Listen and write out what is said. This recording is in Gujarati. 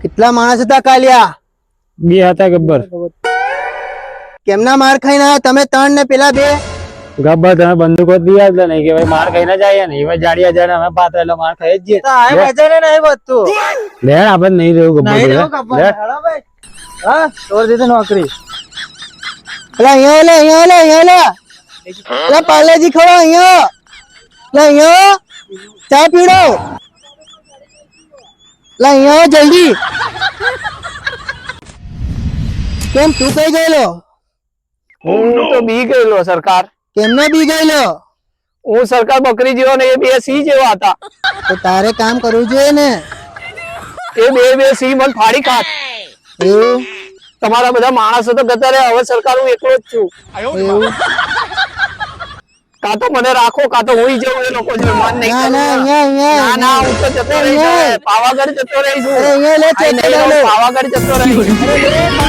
કેટલા માણસ હતા કાલિયા? બે હતા ગબ્બર. કેમના માર ખાઈને આયા તમે ત્રણ ને પેલા બે? ગબ્બર તમે બંદૂકો દિયા જ નહીં કે ભાઈ માર ખાઈને જાય ને એવા જાડિયા જાડે અમે પાત્ર એટલે માર ખાઈ જ તો આ બજારે નહીં વધતું. લે આપણે નહીં રહેવું ગબ્બર નહીં જોડે. રહેવું ગબ્બર. લે. હેડો ભાઈ. હા તોડ દીધી નોકરી. અલા અહીંયા લે પાર્લેજી ખવડાવો અહીંયા. લે અહીંયા ચા પીવડો. લે અહીંયા જલ્દી. કેમ તું કઈ ગયેલો? હું તો બી ગયેલો સરકાર. કેમને બી ગયેલો? હું સરકાર બકરી જેવો ને એ બે સિંહ જેવા હતા. તો તારે કામ કરવું જોઈએ ને. એ બે સિંહ મને ફાડી ખાત. એવું તમારા બધા માણસો તો ગતા રહ્યા. હવે સરકાર હું એકલો જ છું. એવું કાં તો મને રાખો કાં તો હું જવું એ લોકો જોડે. મન નહીં ના ના કરવું. અહીંયા ના હું તો જતો રહીશ. અહીંયા. પાવાગઢ જતો રહીશ. અરે અહીંયા લે અહીં નહીં રહું. ચેક પાવાગઢ જતો રહીશ.